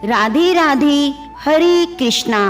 राधे राधे, हरे कृष्णा।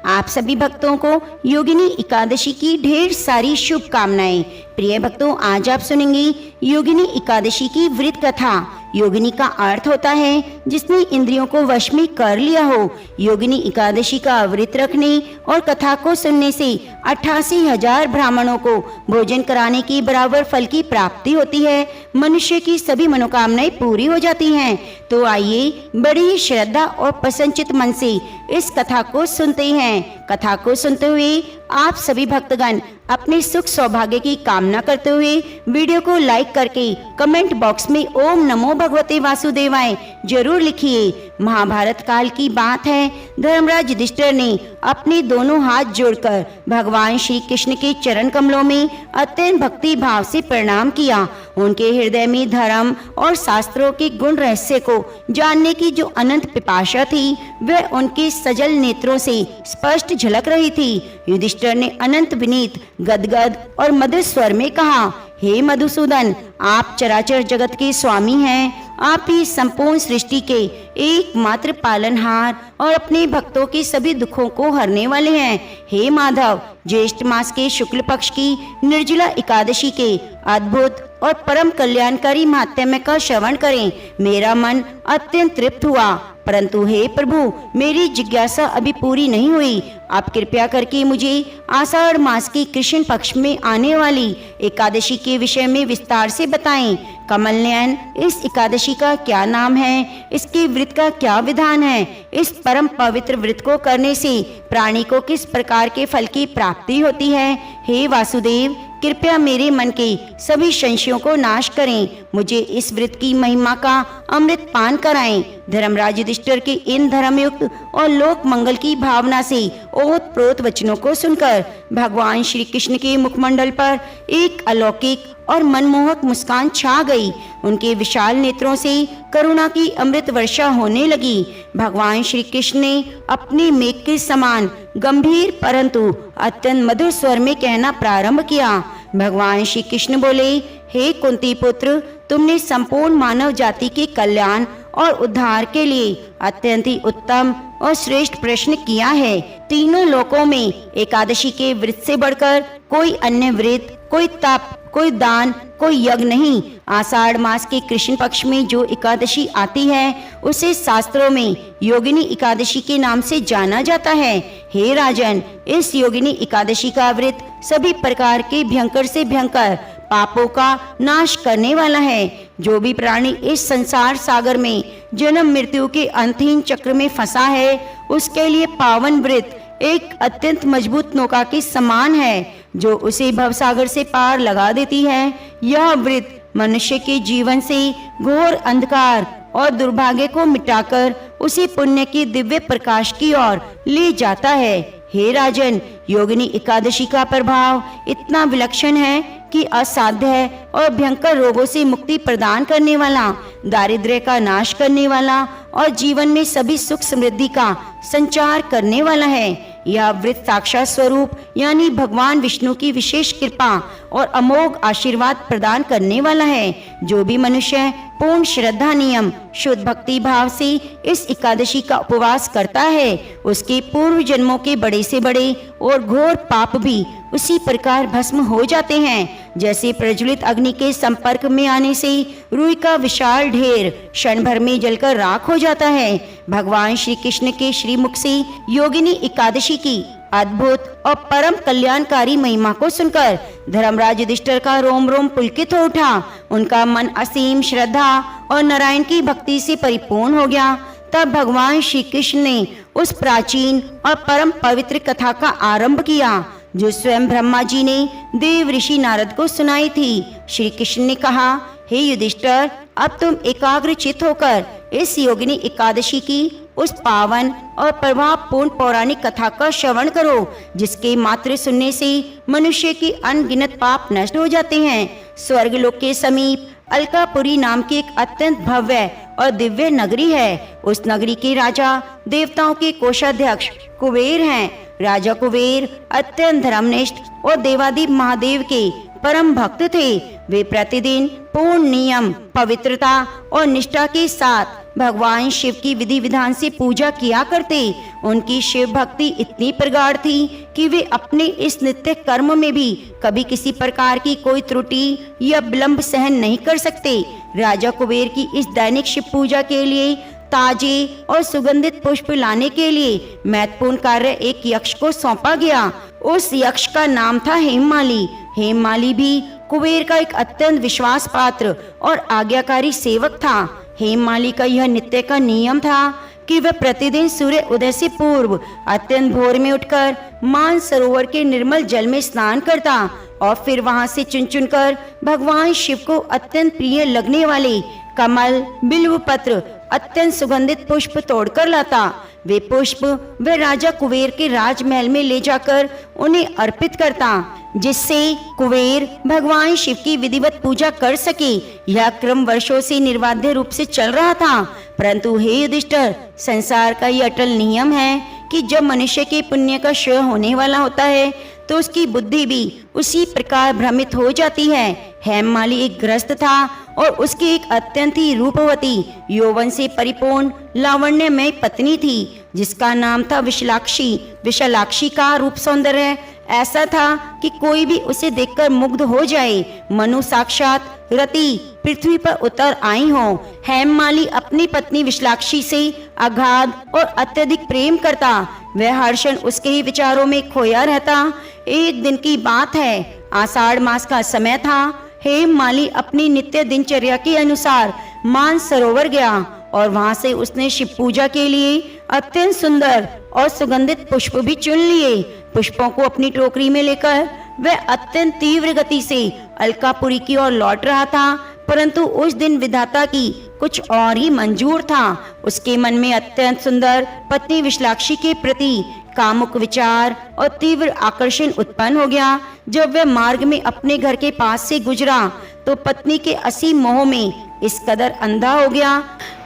आप सभी भक्तों को योगिनी एकादशी की ढेर सारी शुभकामनाएं। प्रिय भक्तों, आज आप सुनेंगे योगिनी एकादशी की व्रत कथा। योगिनी का अर्थ होता है जिसने इंद्रियों को वश में कर लिया हो। योगिनी एकादशी का व्रत रखने और कथा को सुनने से 88,000 ब्राह्मणों को भोजन कराने की बराबर फल की प्राप्ति होती है। मनुष्य की सभी मनोकामनाएं पूरी हो जाती हैं। तो आइए बड़ी श्रद्धा और प्रसन्नचित मन से इस कथा को सुनते हैं। कथा को सुनते हुए आप सभी भक्तगण अपने सुख सौभाग्य की कामना करते हुए वीडियो को लाइक करके कमेंट बॉक्स में ओम नमो भगवते वासुदेवाय जरूर लिखिए। महाभारत काल की बात है। धर्मराज युधिष्ठिर ने अपने दोनों हाथ जोड़कर भगवान श्री कृष्ण के चरण कमलों में अत्यंत भक्ति भाव से प्रणाम किया। उनके हृदय में धर्म और शास्त्रों के गुण रहस्य को जानने की जो अनंत पिपाशा थी वह उनके सजल नेत्रों से स्पष्ट झलक रही थी। युधिष्ठिर ने अनंत विनीत गदगद और मधुर स्वर में कहा, हे मधुसूदन, आप चराचर जगत के स्वामी हैं। आप ही संपूर्ण सृष्टि के एकमात्र पालनहार और अपने भक्तों के सभी दुखों को हरने वाले हैं। हे माधव, ज्येष्ठ मास के शुक्ल पक्ष की निर्जला एकादशी के अद्भुत और परम कल्याणकारी महात्म्य का श्रवण करें। मेरा मन अत्यंत तृप्त हुआ, परंतु हे प्रभु, मेरी जिज्ञासा अभी पूरी नहीं हुई। आप कृपया करके मुझे आषाढ़ मास के कृष्ण पक्ष में आने वाली एकादशी के विषय में विस्तार से बताएं। कमल नयन, इस एकादशी का क्या नाम है? इसके व्रत का क्या विधान है? इस परम पवित्र व्रत को करने से प्राणी को किस प्रकार के फल की प्राप्ति होती है? हे वासुदेव, कृपया मेरे मन के सभी संशयों को नाश करें। मुझे इस व्रत की महिमा का अमृत पान कराएं। धर्मराज युधिष्ठिर के इन धर्मयुक्त और लोक मंगल की भावना से ओत प्रोत वचनों को सुनकर भगवान श्री कृष्ण के मुखमंडल पर एक अलौकिक और मनमोहक मुस्कान छा गई। उनके विशाल नेत्रों से करुणा की अमृत वर्षा होने लगी। भगवान श्री कृष्ण ने अपने मेघ के समान गंभीर परंतु अत्यंत मधुर स्वर में कहना प्रारंभ किया। भगवान श्री कृष्ण बोले, हे कुंती पुत्र, तुमने संपूर्ण मानव जाति के कल्याण और उद्धार के लिए अत्यंत ही उत्तम और श्रेष्ठ प्रश्न किया है। तीनों लोकों में एकादशी के व्रत से बढ़कर कोई अन्य व्रत, कोई तप, कोई दान, कोई यज्ञ नहीं। आषाढ़ मास के कृष्ण पक्ष में जो एकादशी आती है उसे शास्त्रों में योगिनी एकादशी के नाम से जाना जाता है। हे राजन, इस योगिनी एकादशी का व्रत सभी प्रकार के भयंकर से भयंकर पापों का नाश करने वाला है। जो भी प्राणी इस संसार सागर में जन्म मृत्यु के अंतहीन चक्र में फंसा है उसके लिए पावन व्रत एक अत्यंत मजबूत नौका के समान है जो उसे भवसागर से पार लगा देती है। यह व्रत मनुष्य के जीवन से घोर अंधकार और दुर्भाग्य को मिटाकर उसे पुण्य के दिव्य प्रकाश की ओर ले जाता है। हे राजन, योगिनी एकादशी का प्रभाव इतना विलक्षण है कि असाध्य है और भयंकर रोगों से मुक्ति प्रदान करने वाला, दारिद्र्य का नाश करने वाला और जीवन में सभी सुख समृद्धि का संचार करने वाला है। यह व्रत साक्षात स्वरूप यानी भगवान विष्णु की विशेष कृपा और अमोघ आशीर्वाद प्रदान करने वाला है। जो भी मनुष्य पूर्ण श्रद्धा नियम शुद्ध भक्ति भाव से इस एकादशी का उपवास करता है उसके पूर्व जन्मों के बड़े से बड़े और घोर पाप भी उसी प्रकार भस्म हो जाते हैं जैसे प्रज्वलित अग्नि के संपर्क में आने से रुई का विशाल ढेर क्षण भर में जलकर राख हो जाता है। भगवान श्री कृष्ण के श्रीमुख से योगिनी एकादशी की अद्भुत और परम कल्याणकारी महिमा को सुनकर धर्मराज युधिष्ठिर का रोम रोम पुलकित हो उठा। उनका मन असीम श्रद्धा और नारायण की भक्ति से परिपूर्ण हो गया। तब भगवान श्री कृष्ण ने उस प्राचीन और परम पवित्र कथा का आरंभ किया जो स्वयं ब्रह्मा जी ने देव ऋषि नारद को सुनाई थी। श्री कृष्ण ने कहा, हे युधिष्ठिर, अब तुम एकाग्रचित होकर इस योगिनी एकादशी की उस पावन और प्रभावपूर्ण पौराणिक कथा का श्रवण करो जिसके मात्र सुनने से मनुष्य के अनगिनत पाप नष्ट हो जाते हैं। स्वर्गलोक के समीप अलकापुरी नाम की एक अत्यंत भव्य और दिव्य नगरी है। उस नगरी के राजा देवताओं के कोषाध्यक्ष कुबेर हैं। राजा कुबेर अत्यंत धर्मनिष्ठ और देवादिदेव महादेव के परम भक्त थे। वे प्रतिदिन पूर्ण नियम, पवित्रता और निष्ठा के साथ भगवान शिव की विधि विधान से पूजा किया करते। उनकी शिव भक्ति इतनी प्रगाढ़ थी कि वे अपने इस नित्य कर्म में भी कभी किसी प्रकार की कोई त्रुटि या विलंब सहन नहीं कर सकते। राजा कुबेर की इस दैनिक शिव पूजा के लिए ताजे और सुगंधित पुष्प लाने के लिए महत्वपूर्ण कार्य एक यक्ष को सौंपा गया। उस यक्ष का नाम था हेममाली। हेममाली भी कुबेर का एक अत्यंत विश्वास पात्र और आज्ञाकारी सेवक था। हेममाली का यह नित्य का नियम था कि वह प्रतिदिन सूर्य उदय से पूर्व अत्यंत भोर में उठकर मान सरोवर के निर्मल जल में स्नान करता और फिर वहां से चुन चुनकर भगवान शिव को अत्यंत प्रिय लगने वाले कमल, बिल्व पत्र, अत्यंत सुगंधित पुष्प तोड़कर लाता। वे पुष्प वह राजा कुबेर के राजमहल में ले जाकर उन्हें अर्पित करता, जिससे कुबेर भगवान शिव की विधिवत पूजा कर सके। यह क्रम वर्षों से निर्बाध रूप से चल रहा था। परंतु हे युधिष्ठिर, संसार का यह अटल नियम है कि जब मनुष्य के पुण्य का क्षय होने वाला होता है तो उसकी बुद्धि भी उसी प्रकार भ्रमित हो जाती है। हेममाली एक गृहस्थ था और उसकी एक अत्यंत ही रूपवती, यौवन से परिपूर्ण, लावण्यमय पत्नी थी, जिसका नाम था विशालाक्षी। विशालाक्षी का रूप सौंदर्य ऐसा था कि कोई भी उसे देखकर मुग्ध हो जाए, मनु साक्षात रति पृथ्वी पर उतर आई हो। हेममाली अपनी पत्नी विशालाक्षी से अगाध और अत्यधिक प्रेम करता। वह हर क्षण उसके ही विचारों में खोया रहता। एक दिन की बात है, आषाढ़ मास का समय था। हेममाली अपनी नित्य दिनचर्या के अनुसार मान सरोवर गया और वहां से उसने शिव पूजा के लिए अत्यंत सुंदर और सुगंधित पुष्प भी चुन लिए। पुष्पों को अपनी टोकरी में लेकर वह अत्यंत तीव्र गति से अलकापुरी की ओर लौट रहा था। परंतु उस दिन विधाता की कुछ और ही मंजूर था। उसके मन में अत्यंत सुंदर पत्नी विशालाक्षी के प्रति कामुक विचार और तीव्र आकर्षण उत्पन्न हो गया। जब वह मार्ग में अपने घर के पास से गुजरा तो पत्नी के असीम मोह में इस कदर अंधा हो गया,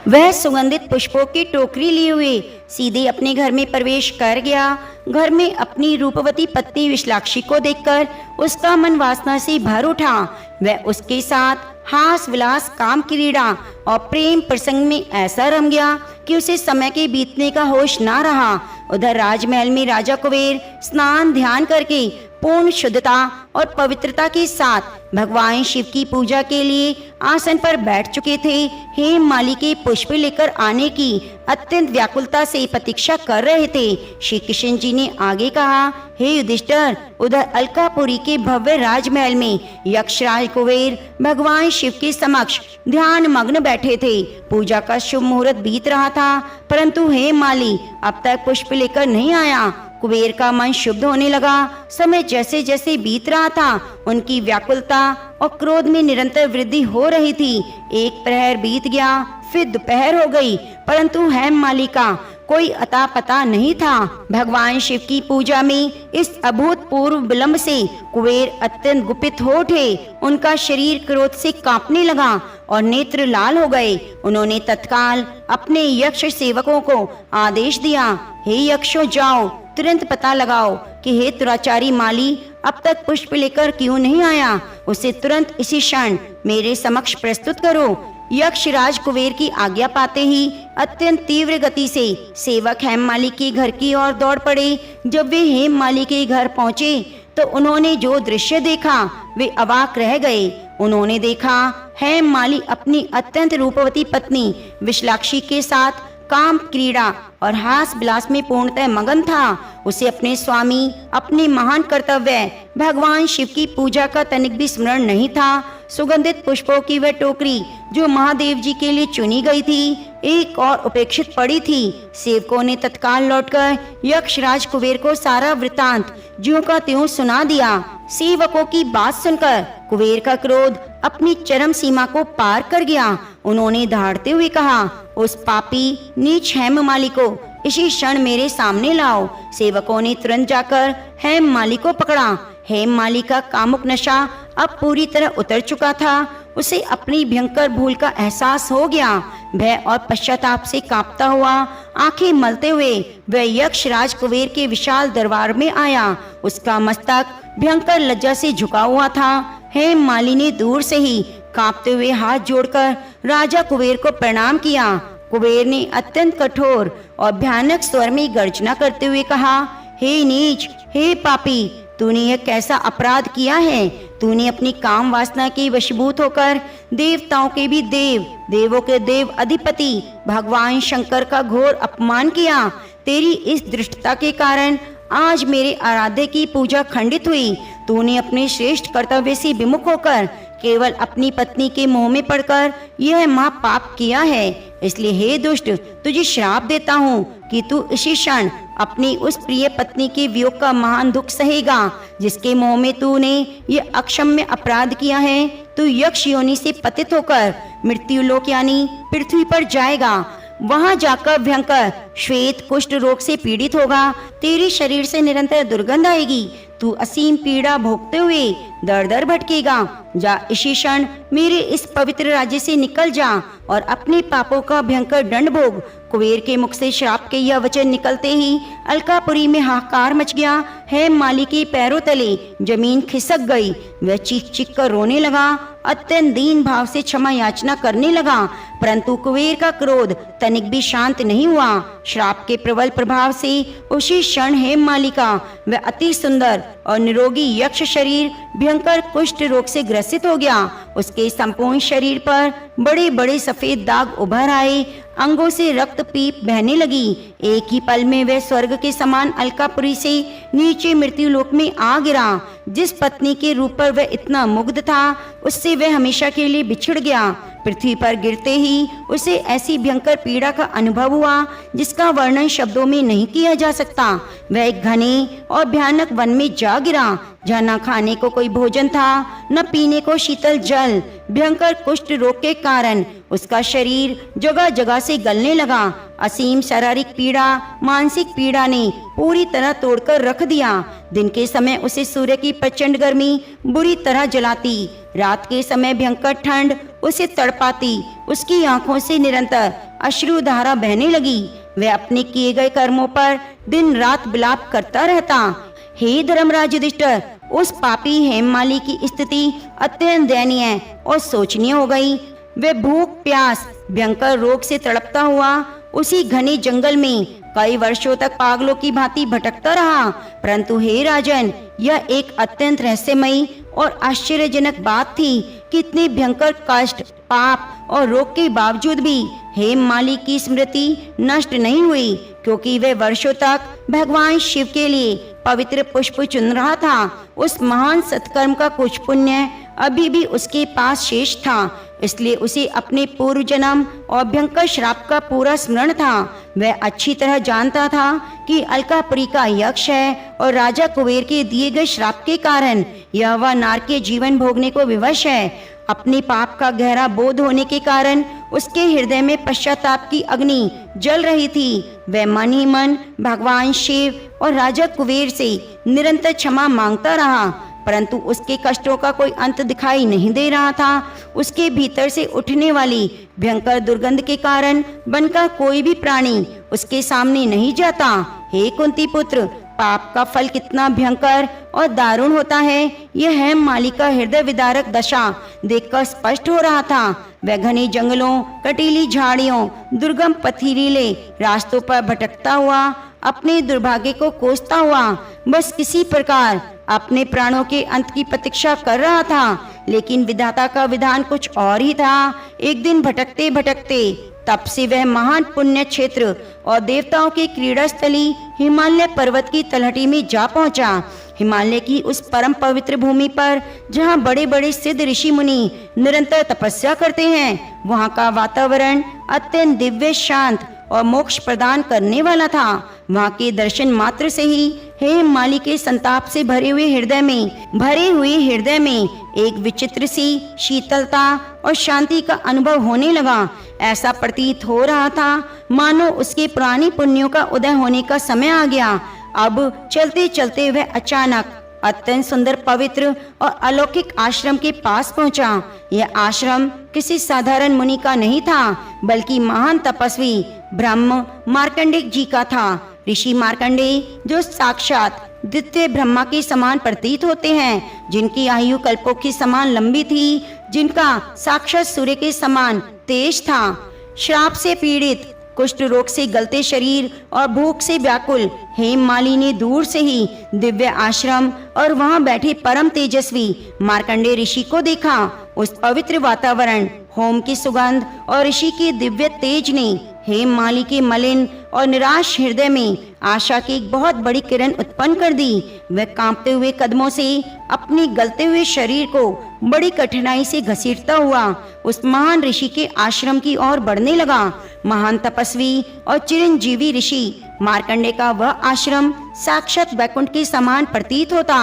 वह सुगंधित पुष्पों की टोकरी लिए हुए सीधे अपने घर में प्रवेश कर गया। घर में अपनी रूपवती पत्नी विशालाक्षी को देखकर उसका मन वासना से भर उठा। वह उसके साथ हास विलास, काम क्रीड़ा और प्रेम प्रसंग में ऐसा रम गया कि उसे समय के बीतने का होश ना रहा। उधर राजमहल में राजा कुबेर स्नान ध्यान करके पूर्ण शुद्धता और पवित्रता के साथ भगवान शिव की पूजा के लिए आसन पर बैठ चुके थे। हेममाली के पुष्प लेकर आने की अत्यंत व्याकुलता से प्रतीक्षा कर रहे थे। श्री कृष्ण जी ने आगे कहा, हे युधिष्ठिर, उधर अलकापुरी के भव्य राजमहल में यक्षराज कुबेर भगवान शिव के समक्ष ध्यान मग्न बैठे थे। पूजा का शुभ मुहूर्त बीत रहा था, परंतु हेममाली अब तक पुष्प लेकर नहीं आया। कुबेर का मन शुद्ध होने लगा। समय जैसे जैसे बीत रहा था, उनकी व्याकुलता और क्रोध में निरंतर वृद्धि हो रही थी। एक प्रहर बीत गया, फिर दोपहर हो गई, परंतु हेममाली का कोई अता पता नहीं था। भगवान शिव की पूजा में इस अभूतपूर्व विलंब से कुबेर अत्यंत गुपित हो उठे। उनका शरीर क्रोध से कांपने लगा और नेत्र लाल हो गए। उन्होंने तत्काल अपने यक्ष सेवकों को आदेश दिया, हे यक्षों, जाओ तुरंत पता लगाओ कि हे दुराचारी माली अब तक पुष्प लेकर क्यों नहीं आया। उसे तुरंत इसी क्षण मेरे समक्ष प्रस्तुत करो। यक्षराज कुबेर की आज्ञा पाते ही अत्यंत तीव्र गति से सेवक हेममाली के घर की ओर दौड़ पड़े। जब वे हेममाली के घर पहुंचे तो उन्होंने जो दृश्य देखा वे अवाक रह गए। उन्होंने देखा हेममाली अपनी अत्यंत रूपवती पत्नी विशालाक्षी के साथ काम क्रीड़ा और हास विलास में पूर्णतः मगन था। उसे अपने स्वामी, अपने महान कर्तव्य भगवान शिव की पूजा का तनिक भी स्मरण नहीं था। सुगंधित पुष्पों की वह टोकरी जो महादेव जी के लिए चुनी गई थी, एक और उपेक्षित पड़ी थी। सेवकों ने तत्काल लौटकर यक्षराज कुबेर को सारा वृतांत ज्यों का त्यों सुना दिया। सेवकों की बात सुनकर कुबेर का क्रोध अपनी चरम सीमा को पार कर गया। उन्होंने दहाड़ते हुए कहा, उस पापी नीच हेममाली को इसी क्षण मेरे सामने लाओ। सेवकों ने तुरंत जाकर हेममाली को पकड़ा। हेममाली का कामुक नशा अब पूरी तरह उतर चुका था। उसे अपनी भयंकर भूल का एहसास हो गया। भय और पश्चाताप से कांपता हुआ, आंखें मलते हुए वह यक्षराज कुबेर के विशाल दरबार में आया। उसका मस्तक भयंकर लज्जा से झुका हुआ था। हेममाली ने दूर से ही कांपते हुए हाथ जोड़कर राजा कुबेर को प्रणाम किया। कुबेर ने अत्यंत कठोर और भयानक स्वर में गर्जना करते हुए कहा, हे नीच, हे पापी, तूने यह कैसा अपराध किया है। तूने अपनी काम वासना के वशीभूत होकर देवताओं के भी देव, देवों के देव अधिपति भगवान शंकर का घोर अपमान किया। तेरी इस दृष्टता के कारण आज मेरे आराध्य की पूजा खंडित हुई। तूने अपने श्रेष्ठ कर्तव्य से विमुख होकर केवल अपनी पत्नी के मोह में पड़कर यह महापाप किया है। इसलिए हे दुष्ट, तुझे श्राप देता हूँ कि तू इसी क्षण अपनी उस प्रिय पत्नी के वियोग का महान दुख सहेगा, जिसके मोह में तूने ये अक्षम्य अपराध किया है। तू यक्ष योनि से पतित होकर मृत्युलोक यानी पृथ्वी पर जाएगा। वहां जाकर भयंकर श्वेत कुष्ठ रोग से पीड़ित होगा। तेरे शरीर से निरंतर दुर्गंध आएगी। तू असीम पीड़ा भोगते हुए दर दर भटकेगा। जा इसी क्षण मेरे इस पवित्र राज्य से निकल जा और अपने पापों का भयंकर दंड भोग। कुबेर के मुख से श्राप के यह वचन निकलते ही अलकापुरी में हाहाकार मच गया। हेममाली के पैरों तले जमीन खिसक गई। वह चीख चीख कर रोने लगा, अत्यंत दीन भाव से क्षमा याचना करने लगा, परंतु कुबेर का क्रोध तनिक भी शांत नहीं हुआ। श्राप के प्रबल प्रभाव से उसी क्षण हेममाली का वह अति सुंदर और निरोगी यक्ष शरीर भयंकर कुष्ठ रोग से ग्रसित हो गया। उसके संपूर्ण शरीर पर बड़े बड़े सफेद दाग उभर आए, अंगों से रक्त पीप बहने लगी। एक ही पल में वह स्वर्ग के समान अलकापुरी से नीचे मृत्युलोक में आ गिरा। जिस पत्नी के रूप पर वह इतना मुग्ध था, उससे वह हमेशा के लिए बिछड़ गया। पृथ्वी पर गिरते ही उसे ऐसी भयंकर पीड़ा का अनुभव हुआ जिसका वर्णन शब्दों में नहीं किया जा सकता। वह एक घने और भयानक वन में जा गिरा, जहाँ न खाने को कोई भोजन था, न पीने को शीतल जल। भयंकर कुष्ठ रोग के कारण उसका शरीर जगह जगह से गलने लगा। असीम शारीरिक पीड़ा, मानसिक पीड़ा ने पूरी तरह तोड़कर रख दिया। दिन के समय उसे सूर्य की प्रचंड गर्मी बुरी तरह जलाती, रात के समय भयंकर ठंड उसे तड़पाती। उसकी आंखों से निरंतर अश्रुधारा बहने लगी। वह अपने किए गए कर्मों पर दिन रात विलाप करता रहता। हे धर्मराज युधिष्ठिर, उस पापी हेममाली की स्थिति अत्यंत दयनीय और शोचनीय हो गई। वह भूख प्यास भयंकर रोग से तड़पता हुआ उसी घने जंगल में कई वर्षों तक पागलों की भांति भटकता रहा। परंतु हे राजन, यह एक अत्यंत रहस्यमयी और आश्चर्यजनक बात थी कि इतने भयंकर कष्ट, पाप और रोग के बावजूद भी हेममाली की स्मृति नष्ट नहीं हुई, क्योंकि वह वर्षों तक भगवान शिव के लिए पवित्र पुष्प चुन रहा था। उस महान सत्कर्म का कुछ पुण्य अभी भी उसके पास शेष था, इसलिए उसे अपने पूर्व जन्म और भयंकर श्राप का पूरा स्मरण था। वह अच्छी तरह जानता था कि अलकापुरी का यक्ष है और राजा कुबेर के दिए गए श्राप के कारण यह वह नारकीय जीवन भोगने को विवश है। अपने पाप का गहरा बोध होने के कारण उसके हृदय में पश्चाताप की अग्नि जल रही थी। वह मन ही मन भगवान शिव और राजा कुबेर से निरंतर क्षमा मांगता रहा, परंतु उसके कष्टों का कोई अंत दिखाई नहीं दे रहा था। उसके भीतर से उठने वाली भयंकर दुर्गंध के कारण वन का कोई भी प्राणी उसके सामने नहीं जाता। हे कुंती पुत्र, पाप का फल कितना भयंकर और दारुण होता है, यह हेममाली का हृदय विदारक दशा देखकर स्पष्ट हो रहा था। वह घने जंगलों, कटीली झाड़ियों, दुर्गम पथरीले रास्तों पर भटकता हुआ अपने दुर्भाग्य को कोसता हुआ बस किसी प्रकार अपने प्राणों के अंत की प्रतीक्षा कर रहा था। लेकिन विधाता का विधान कुछ और ही था। एक दिन भटकते भटकते तब से वह महान पुण्य क्षेत्र और देवताओं की क्रीड़ा स्थली हिमालय पर्वत की तलहटी में जा पहुंचा। हिमालय की उस परम पवित्र भूमि पर जहां बड़े बड़े सिद्ध ऋषि मुनि निरंतर तपस्या करते हैं, वहां का वातावरण अत्यंत दिव्य, शांत और मोक्ष प्रदान करने वाला था। वहां के दर्शन मात्र से ही हेममाली के संताप से भरे हुए हृदय में एक विचित्र सी शीतलता और शांति का अनुभव होने लगा। ऐसा प्रतीत हो रहा था मानो उसके पुराने पुण्यों का उदय होने का समय आ गया। अब चलते चलते वह अचानक अत्यंत सुंदर, पवित्र और अलौकिक आश्रम के पास पहुंचा। यह आश्रम किसी साधारण मुनि का नहीं था, बल्कि महान तपस्वी ब्रह्म मार्कंडेय जी का था। ऋषि मार्कंडेय, जो साक्षात द्वितीय ब्रह्मा के समान प्रतीत होते हैं, जिनकी आयु कल्पों के समान लंबी थी, जिनका साक्षात सूर्य के समान तेज था। श्राप से पीड़ित, कुष्ठ रोग से गलते शरीर और भूख से व्याकुल हेममाली ने दूर से ही दिव्य आश्रम और वहां बैठे परम तेजस्वी मार्कंडेय ऋषि को देखा। उस पवित्र वातावरण, होम की सुगंध और ऋषि के दिव्य तेज ने हेममाली के मलिन और निराश हृदय में आशा की एक बहुत बड़ी किरण उत्पन्न कर दी। वह कांपते हुए कदमों से अपने गलते हुए शरीर को बड़ी कठिनाई से घसीटता हुआ उस महान ऋषि के आश्रम की ओर बढ़ने लगा। महान तपस्वी और चिरंजीवी ऋषि मार्कंडेय का वह आश्रम साक्षात वैकुंठ के समान प्रतीत होता।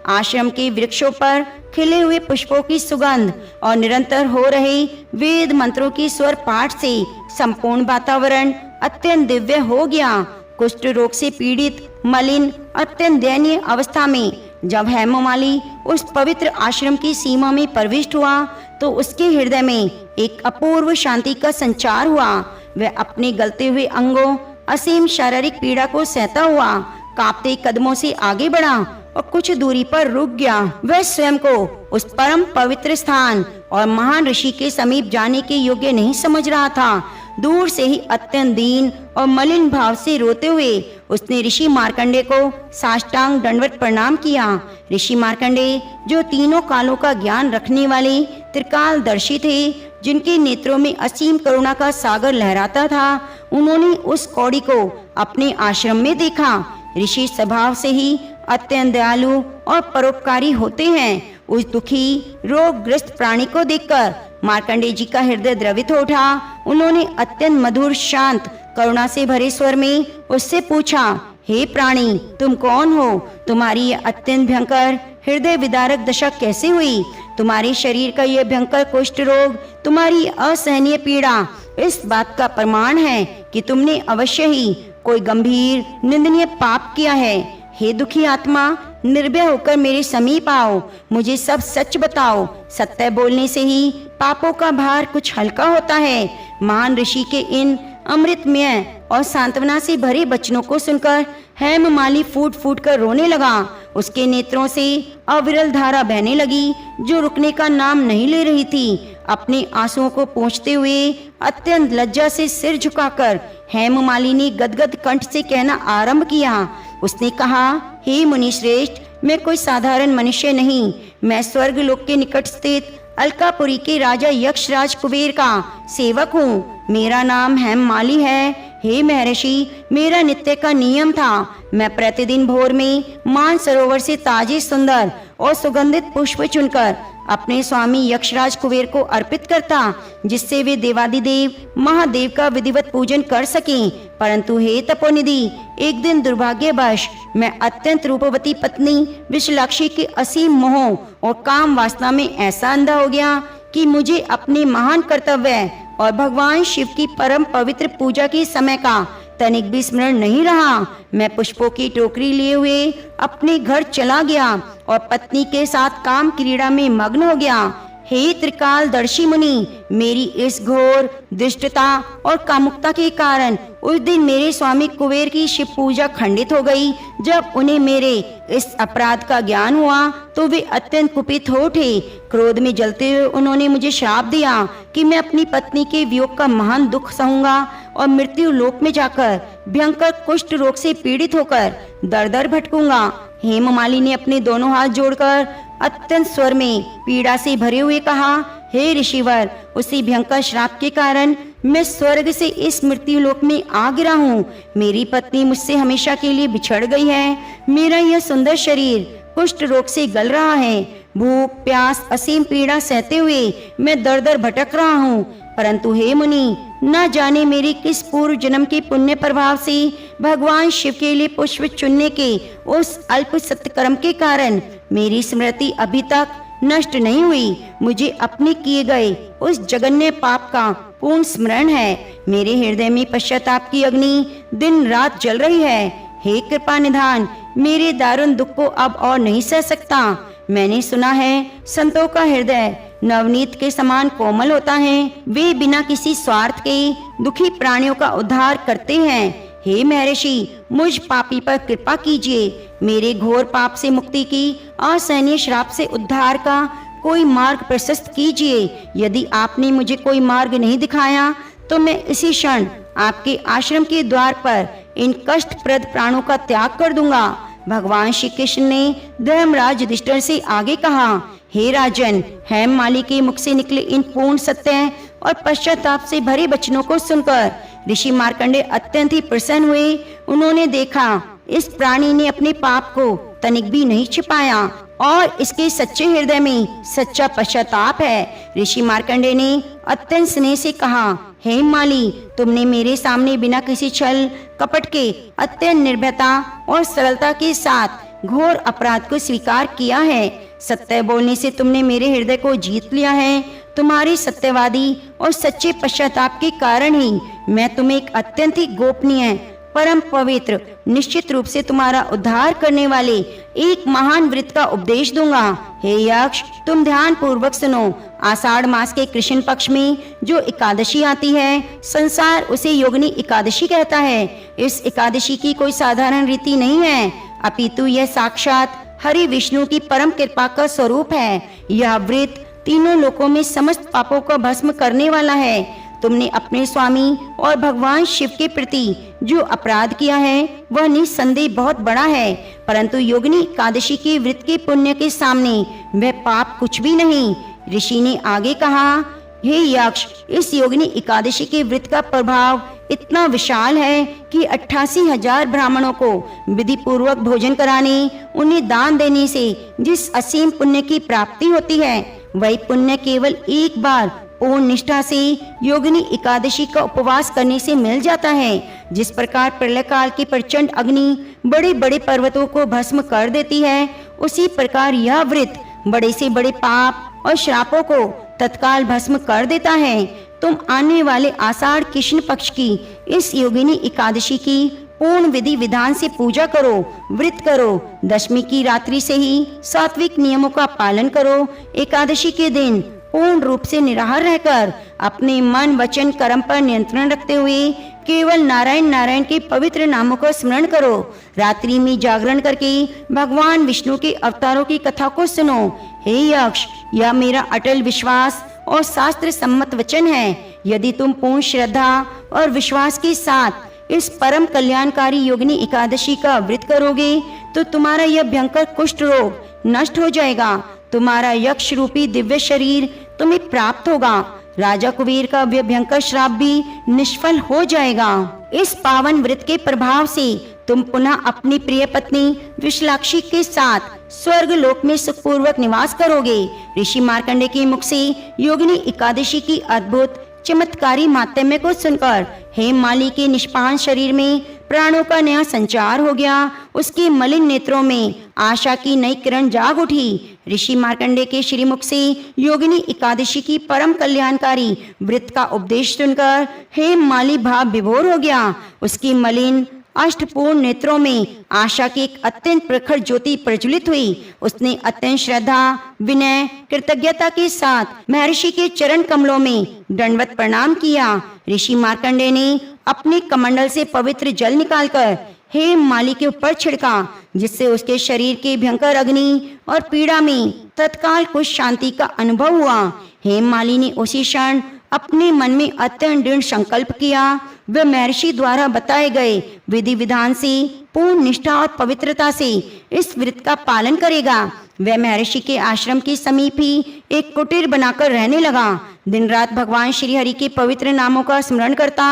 आश्रम के वृक्षों पर खिले हुए पुष्पों की सुगंध और निरंतर हो रहे वेद मंत्रों की स्वर पाठ से संपूर्ण वातावरण अत्यंत दिव्य हो गया। कुष्ठ रोग से पीड़ित, मलिन, अत्यंत दयनीय अवस्था में जब हेममाली उस पवित्र आश्रम की सीमा में प्रविष्ट हुआ तो उसके हृदय में एक अपूर्व शांति का संचार हुआ। वह अपने गलते हुए अंगों, असीम शारीरिक पीड़ा को सहता हुआ कांपते कदमों से आगे बढ़ा और कुछ दूरी पर रुक गया। वह स्वयं को उस परम पवित्र स्थान और महान ऋषि के समीप जाने के योग्य नहीं समझ रहा था। दूर से ही अत्यंत दीन और मलिन भाव से रोते हुए उसने ऋषि मार्कंडेय को साष्टांग दंडवत प्रणाम किया। ऋषि मार्कंडेय, जो तीनों कालों का ज्ञान रखने वाले त्रिकालदर्शी थे, जिनके नेत्रों में असीम करुणा का सागर लहराता था, उन्होंने उस कौड़ी को अपने आश्रम में देखा। ऋषि स्वभाव से ही अत्यंत दयालु और परोपकारी होते हैं। उस दुखी, रोगग्रस्त प्राणी को देखकर मार्कंडेय जी का हृदय द्रवित हो उठा। उन्होंने अत्यंत मधुर, शांत, करुणा से भरे स्वर में उससे पूछा, हे प्राणी, तुम कौन हो? तुम्हारी यह अत्यंत भयंकर हृदय विदारक दशा कैसे हुई? तुम्हारे शरीर का यह भयंकर कुष्ठ रोग, तुम्हारी असहनीय पीड़ा इस बात का प्रमाण है कि तुमने अवश्य ही कोई गंभीर, निंदनीय पाप किया है। हे दुखी आत्मा, निर्भय होकर मेरे समीप आओ, मुझे सब सच बताओ। सत्य बोलने से ही पापों का भार कुछ हल्का होता है। महान ऋषि के इन अमृतमय और सांत्वना से भरे वचनों को सुनकर हेममाली फूट फूट कर रोने लगा। उसके नेत्रों से अविरल धारा बहने लगी, जो रुकने का नाम नहीं ले रही थी। अपने आंसुओं को पोंछते हुए अत्यंत लज्जा से सिर झुकाकर हेममाली ने गदगद कंठ से कहना आरंभ किया। उसने कहा, हे मुनि श्रेष्ठ, मैं कोई साधारण मनुष्य नहीं, मैं स्वर्ग लोक के निकट स्थित अलकापुरी के राजा यक्षराज कुबेर का सेवक हूँ। मेरा नाम हेममाली है। हे महर्षि, मेरा नित्य का नियम था, मैं प्रतिदिन भोर में मानसरोवर से ताजे, सुंदर और सुगंधित पुष्प चुनकर अपने स्वामी यक्षराज कुबेर को अर्पित करता, जिससे वे देवादिदेव महादेव का विधिवत पूजन कर सकें। परंतु हे तपोनिधि, एक दिन दुर्भाग्यवश मैं अत्यंत रूपवती पत्नी विशालाक्षी के असीम मोह और काम वासना में ऐसा अंधा हो गया कि मुझे अपने महान कर्तव्य और भगवान शिव की परम पवित्र पूजा के समय का तनिक भी स्मरण नहीं रहा। मैं पुष्पों की टोकरी लिए हुए अपने घर चला गया और पत्नी के साथ काम क्रीड़ा में मग्न हो गया। हे त्रिकालदर्शी मुनि, मेरी इस घोर दुष्टता और कामुकता के कारण उस दिन मेरे स्वामी कुबेर की शिव पूजा खंडित हो गई। जब उन्हें मेरे इस अपराध का ज्ञान हुआ तो वे अत्यंत कुपित हो उठे। क्रोध में जलते हुए उन्होंने मुझे श्राप दिया कि मैं अपनी पत्नी के वियोग का महान दुख सहूंगा और मृत्यु लोक में जाकर भयंकर कुष्ठ रोग से पीड़ित होकर दर दर भटकूंगा। हेममाली ने अपने दोनों हाथ जोड़कर अत्यंत स्वर में पीड़ा से भरे हुए कहा, हे ऋषिवर, उसी भयंकर श्राप के कारण मैं स्वर्ग से इस मृत्यु लोक में आ गिरा हूँ। मेरी पत्नी मुझसे हमेशा के लिए बिछड़ गई है। मेरा यह सुंदर शरीर कुष्ठ रोग से गल रहा है। भूख, प्यास, असीम पीड़ा सहते हुए मैं दर दर भटक रहा हूँ। परंतु हे मुनि, न जाने मेरे किस पूर्व जन्म के पुण्य प्रभाव से भगवान शिव के लिए पुष्प चुनने के उस अल्प सत्कर्म के कारण मेरी स्मृति अभी तक नष्ट नहीं हुई। मुझे अपने किए गए उस जघन्य पाप का पूर्ण स्मरण है। मेरे हृदय में पश्चाताप की अग्नि दिन रात जल रही है। हे कृपा निधान, मेरे दारुण दुख को अब और नहीं सह सकता। मैंने सुना है संतों का हृदय नवनीत के समान कोमल होता है। वे बिना किसी स्वार्थ के दुखी प्राणियों का उद्धार करते हैं। हे महर्षि, मुझ पापी पर कृपा कीजिए। मेरे घोर पाप से मुक्ति की, असहनीय श्राप से उद्धार का कोई मार्ग प्रशस्त कीजिए। यदि आपने मुझे कोई मार्ग नहीं दिखाया तो मैं इसी क्षण आपके आश्रम के द्वार पर इन कष्टप्रद प्राणों का त्याग कर दूंगा। भगवान श्री कृष्ण ने धर्मराज युधिष्ठिर से आगे कहा, हे राजन, हेममाली के मुख से निकले इन पूर्ण सत्य और पश्चाताप से भरे वचनों को सुनकर ऋषि मार्कंडेय अत्यंत ही प्रसन्न हुए। उन्होंने देखा इस प्राणी ने अपने पाप को तनिक भी नहीं छिपाया और इसके सच्चे हृदय में सच्चा पश्चाताप है। ऋषि मार्कंडेय ने अत्यंत स्नेह से कहा, हेममाली, तुमने मेरे सामने बिना किसी छल कपट के अत्यंत निर्भयता और सरलता के साथ घोर अपराध को स्वीकार किया है। सत्य बोलने से तुमने मेरे हृदय को जीत लिया है। तुम्हारे सत्यवादी और सच्चे पश्चाताप के कारण ही मैं तुम्हें एक अत्यंत ही गोपनीय, परम पवित्र, निश्चित रूप से तुम्हारा उद्धार करने वाले एक महान व्रत का उपदेश दूंगा। हे यक्ष, तुम ध्यान पूर्वक सुनो। आषाढ़ मास के कृष्ण पक्ष में जो एकादशी आती है, संसार उसे योगिनी एकादशी कहता है। इस एकादशी की कोई साधारण रीति नहीं है, अपितु यह साक्षात हरि विष्णु की परम कृपा का स्वरूप है। यह व्रत तीनों लोकों में समस्त पापों को भस्म करने वाला है। तुमने अपने स्वामी और भगवान शिव के प्रति जो अपराध किया है वह निसंदेह बहुत बड़ा है, परंतु योगिनी एकादशी के व्रत के पुण्य के सामने वह पाप कुछ भी नहीं। ऋषि ने आगे कहा, हे यक्ष, इस योगिनी एकादशी के व्रत का प्रभाव इतना विशाल है कि 88,000 ब्राह्मणों को विधि पूर्वक भोजन कराने, उन्हें दान देने से जिस असीम पुण्य की प्राप्ति होती है, वही पुण्य केवल एक बार पूर्ण निष्ठा से योगिनी एकादशी का उपवास करने से मिल जाता है। जिस प्रकार प्रलय काल की प्रचंड अग्नि बड़े बड़े पर्वतों को भस्म कर देती है, उसी प्रकार यह व्रत बड़े से बड़े पाप और श्रापों को तत्काल भस्म कर देता है। तुम आने वाले आषाढ़ कृष्ण पक्ष की इस योगिनी एकादशी की पूर्ण विधि विधान से पूजा करो, व्रत करो। दशमी की रात्रि से ही सात्विक नियमों का पालन करो। एकादशी के दिन पूर्ण रूप से निराहार रहकर अपने मन, वचन, कर्म पर नियंत्रण रखते हुए केवल नारायण नारायण के पवित्र नामों का स्मरण करो। रात्रि में जागरण करके भगवान विष्णु के अवतारों की कथा को सुनो। हे यक्ष, यह मेरा अटल विश्वास और शास्त्र सम्मत वचन है। यदि तुम पूर्ण श्रद्धा और विश्वास के साथ इस परम कल्याणकारी योगिनी एकादशी का व्रत करोगे तो तुम्हारा यह भयंकर कुष्ठ रोग नष्ट हो जाएगा। तुम्हारा यक्ष रूपी दिव्य शरीर तुम्हें प्राप्त होगा। राजा कुबेर का वह भयंकर श्राप भी निष्फल हो जाएगा। इस पावन व्रत के प्रभाव से तुम पुनः अपनी प्रिय पत्नी विशालाक्षी के साथ स्वर्ग लोक में सुखपूर्वक निवास करोगे। ऋषि मार्कंडेय के मुख से योगिनी एकादशी की अद्भुत चमत्कारी माध्यम को सुनकर हेममाली के निष्पान शरीर में प्राणों का नया संचार हो गया। उसके मलिन नेत्रों में आशा की नई किरण जाग उठी। ऋषि मार्कंडेय के श्रीमुख से योगिनी एकादशी की परम कल्याणकारी व्रत का उपदेश सुनकर हेममाली भाव विभोर हो गया। उसकी मलिन अष्टपूर्ण नेत्रों में आशा की एक अत्यंत प्रखर ज्योति प्रज्वलित हुई। उसने अत्यंत श्रद्धा, विनय, कृतज्ञता के साथ महर्षि के चरण कमलों में दंडवत प्रणाम किया। ऋषि मार्कंडेय ने अपने कमंडल से पवित्र जल निकालकर हेममाली के ऊपर छिड़का, जिससे उसके शरीर के भयंकर अग्नि और पीड़ा में तत्काल कुछ शांति का अनुभव हुआ। हेममाली ने उसी क्षण अपने मन में अत्यंत दृढ़ संकल्प किया। वह महर्षि द्वारा बताए गए विधि विधान से पूर्ण निष्ठा और पवित्रता से इस व्रत का पालन करेगा। वह महर्षि के आश्रम के समीप ही एक कुटीर बनाकर रहने लगा। दिन रात भगवान श्री हरि के पवित्र नामों का स्मरण करता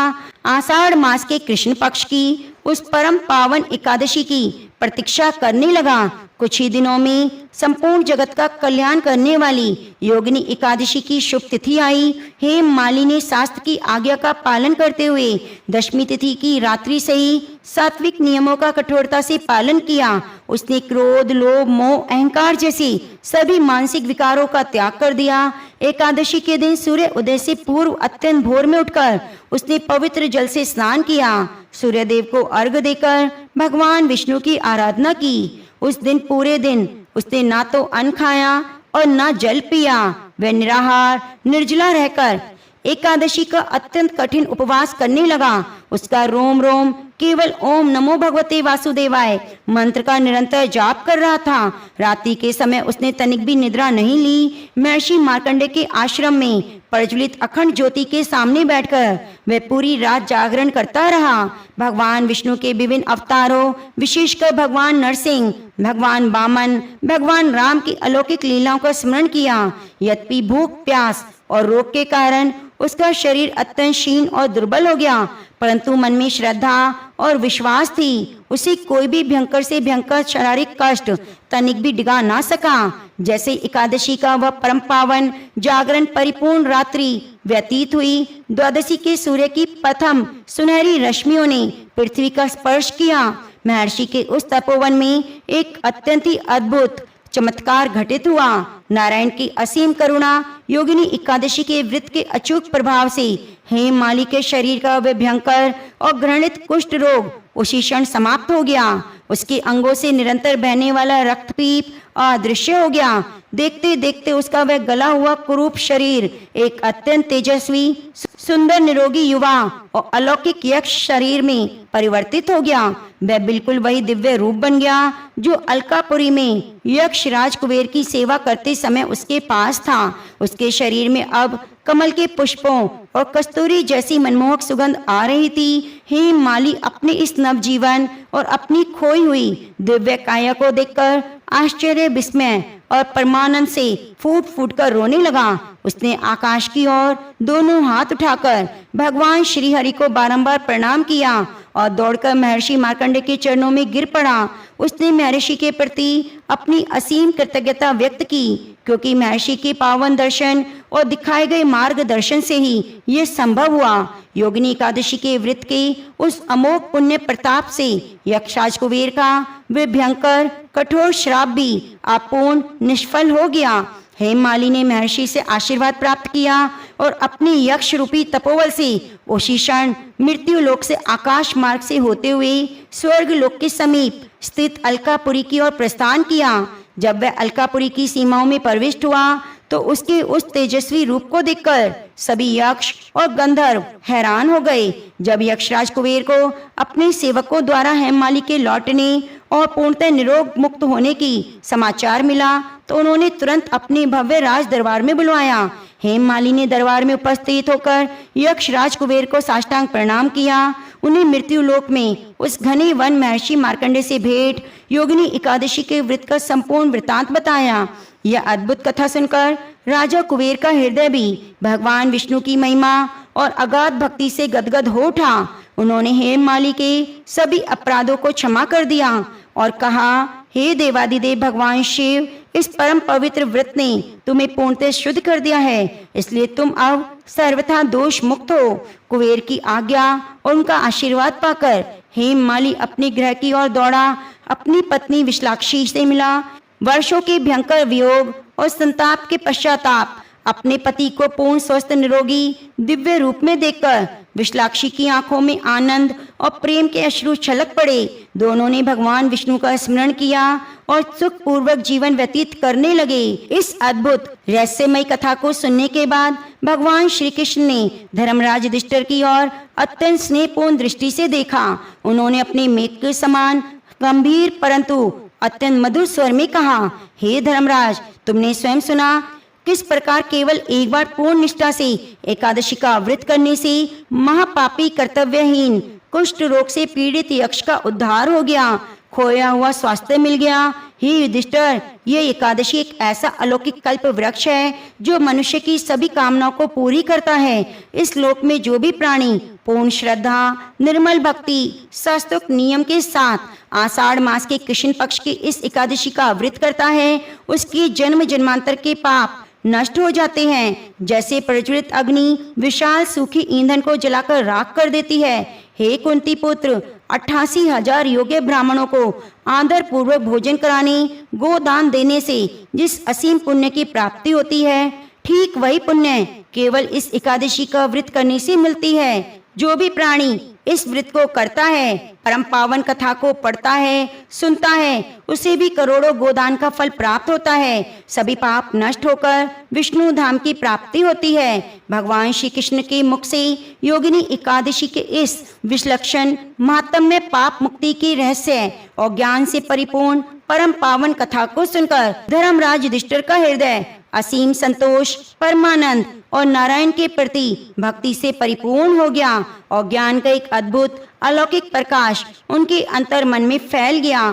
आषाढ़ मास के कृष्ण पक्ष की उस परम पावन एकादशी की प्रतीक्षा करने लगा। कुछ ही दिनों में संपूर्ण जगत का कल्याण करने वाली योगिनी एकादशी की शुभ तिथि आई। हेममाली ने शास्त्र की आज्ञा का पालन करते हुए दशमी तिथि की रात्रि से ही सात्विक नियमों का कठोरता से पालन किया। उसने क्रोध, लोभ, मोह, अहंकार जैसे सभी मानसिक विकारों का त्याग कर दिया। एकादशी के दिन सूर्य उदय से पूर्व अत्यंत भोर में उठकर उसने पवित्र जल से स्नान किया। सूर्यदेव को अर्घ्य देकर भगवान विष्णु की आराधना की। उस दिन पूरे दिन उसने ना तो अन्न खाया और ना जल पिया। वह निराहार निर्जला रहकर एकादशी का अत्यंत कठिन उपवास करने लगा। उसका रोम रोम केवल ओम नमो भगवते वासुदेवाय मंत्र का निरंतर जाप कर रहा था। रात्रि के समय उसने तनिक भी निद्रा नहीं ली। महर्षि मार्कंडेय के आश्रम में प्रज्वलित अखंड ज्योति के सामने बैठकर वह पूरी रात जागरण करता रहा। भगवान विष्णु के विभिन्न अवतारों, विशेषकर भगवान नरसिंह, भगवान वामन, भगवान राम की अलौकिक लीलाओं का स्मरण किया। यद्यपि भूख, प्यास और रोग के कारण उसका शरीर अत्यंत क्षीण और दुर्बल हो गया, परंतु मन में श्रद्धा और विश्वास थी। उसे कोई भी भयंकर से भयंकर शारीरिक कष्ट तनिक भी डिगा ना सका। जैसे एकादशी का वह परम पावन जागरण परिपूर्ण रात्रि व्यतीत हुई, द्वादशी के सूर्य की प्रथम सुनहरी रश्मियों ने पृथ्वी का स्पर्श किया। महर्षि के उस तपोवन में एक अत्यंत ही अद्भुत चमत्कार घटित हुआ। नारायण की असीम करुणा, योगिनी एकादशी के व्रत के अचूक प्रभाव से हेममाली के शरीर का वह भयंकर और घृणित कुष्ठ रोग उसी क्षण समाप्त हो गया। उसके अंगों से निरंतर बहने वाला रक्तपीप अदृश्य हो गया। देखते देखते उसका वह गला हुआ कुरूप शरीर एक अत्यंत तेजस्वी, सुंदर, निरोगी युवा और अलौकिक यक्ष शरीर में परिवर्तित हो गया। वह बिल्कुल वही दिव्य रूप बन गया जो अलकापुरी में यक्ष राज कुबेर की सेवा करते समय उसके पास था। उसके शरीर में अब कमल के पुष्पों और कस्तूरी जैसी मनमोहक सुगंध आ रही थी। हेममाली अपने इस नवजीवन और अपनी खोई हुई दिव्य काया को देखकर आश्चर्य, विस्मय और परमानंद से फूट फूट कर रोने लगा। उसने आकाश की ओर दोनों हाथ उठाकर भगवान श्री हरि को बारंबार प्रणाम किया और दौड़कर महर्षि मार्कंडेय के चरणों में गिर पड़ा। उसने महर्षि के प्रति अपनी असीम कृतज्ञता व्यक्त की, क्योंकि महर्षि के पावन दर्शन और दिखाए गए मार्गदर्शन से ही ये संभव हुआ। योगिनी एकादशी के व्रत के उस अमोघ पुण्य प्रताप से यक्षराज कुबेर का वे भयंकर कठोर श्राप भी अपूर्ण निष्फल हो गया। हेममाली ने महर्षि से आशीर्वाद प्राप्त किया और अपनी यक्ष रूपी तपोबल से उसी क्षण मृत्यु लोक से आकाश मार्ग से होते हुए स्वर्ग लोक के समीप स्थित अलकापुरी की ओर प्रस्थान किया। जब वह अलकापुरी की सीमाओं में प्रविष्ट हुआ तो उसके उस तेजस्वी रूप को देखकर सभी यक्ष और गंधर्व हैरान हो गए। जब यक्षराज कुबेर को अपने सेवकों द्वारा हेममाली के लौटने और पूर्णतः निरोग मुक्त होने की समाचार मिला तो उन्होंने तुरंत अपने भव्य राज दरबार में बुलवाया। हेममाली ने दरबार में उपस्थित होकर यक्षराज कुबेर को साष्टांग प्रणाम किया। उन्हें मृत्यु लोक में उस घने वन महर्षि मार्कंडेय से भेंट, योगिनी एकादशी के व्रत का संपूर्ण वृतांत बताया। यह अद्भुत कथा सुनकर राजा कुबेर का हृदय भी भगवान विष्णु की महिमा और अगाध भक्ति से गदगद हो उठा। उन्होंने हेममाली के सभी अपराधों को क्षमा कर दिया और कहा, हे देवादिदेव भगवान शिव, इस परम पवित्र व्रत ने तुम्हें पूर्णतः शुद्ध कर दिया है, इसलिए तुम अब सर्वथा दोष मुक्त हो। कुबेर की आज्ञा और उनका आशीर्वाद पाकर हेममाली अपने गृह की ओर दौड़ा। अपनी पत्नी विशालाक्षी से मिला। वर्षों के भयंकर वियोग और संताप के पश्चाताप अपने पति को पूर्ण स्वस्थ, निरोगी, दिव्य रूप में देखकर विशालाक्षी की आंखों में आनंद और प्रेम के अश्रु छलक पड़े। दोनों ने भगवान विष्णु का स्मरण किया और सुख पूर्वक जीवन व्यतीत करने लगे। इस अद्भुत रहस्यमय कथा को सुनने के बाद भगवान श्री कृष्ण ने धर्मराज युधिष्ठिर की ओर अत्यंत स्नेहपूर्ण दृष्टि से देखा। उन्होंने अपने मेघ के समान गंभीर परंतु अत्यंत मधुर स्वर में कहा, हे धर्मराज, तुमने स्वयं सुना किस प्रकार केवल एक बार पूर्ण निष्ठा से एकादशी का व्रत करने से महापापी, कर्तव्यहीन, कुष्ठ रोग से पीड़ित यक्ष का उद्धार हो गया, खोया हुआ स्वास्थ्य मिल गया। हे युधिष्ठिर, ये एकादशी एक ऐसा अलौकिक कल्प वृक्ष है जो मनुष्य की सभी कामनाओं को पूरी करता है। इस लोक में जो भी प्राणी पूर्ण श्रद्धा, निर्मल भक्ति, शास्त्रोक्त नियम के साथ आषाढ़ मास के कृष्ण पक्ष की इस एकादशी का व्रत करता है, उसकी जन्म जन्मांतर के पाप नष्ट हो जाते हैं। जैसे प्रज्वलित अग्नि विशाल सूखी ईंधन को जलाकर राख कर देती है। हे कुंती पुत्र, 88,000 योग्य ब्राह्मणों को आदर पूर्वक भोजन कराने, गोदान देने से जिस असीम पुण्य की प्राप्ति होती है, ठीक वही पुण्य केवल इस एकादशी का व्रत करने से मिलती है। जो भी प्राणी इस व्रत को करता है, परम पावन कथा को पढ़ता है, सुनता है, उसे भी करोड़ों गोदान का फल प्राप्त होता है। सभी पाप नष्ट होकर विष्णु धाम की प्राप्ति होती है। भगवान श्री कृष्ण के मुख से योगिनी एकादशी के इस विलक्षण महात्म्य पाप मुक्ति के रहस्य और ज्ञान से परिपूर्ण परम पावन कथा को सुनकर धर्मराज युधिष्ठिर का हृदय असीम संतोष, परमानंद और नारायण के प्रति भक्ति से परिपूर्ण हो गया और ज्ञान का एक अद्भुत अलौकिक प्रकाश उनके अंतर मन में फैल गया।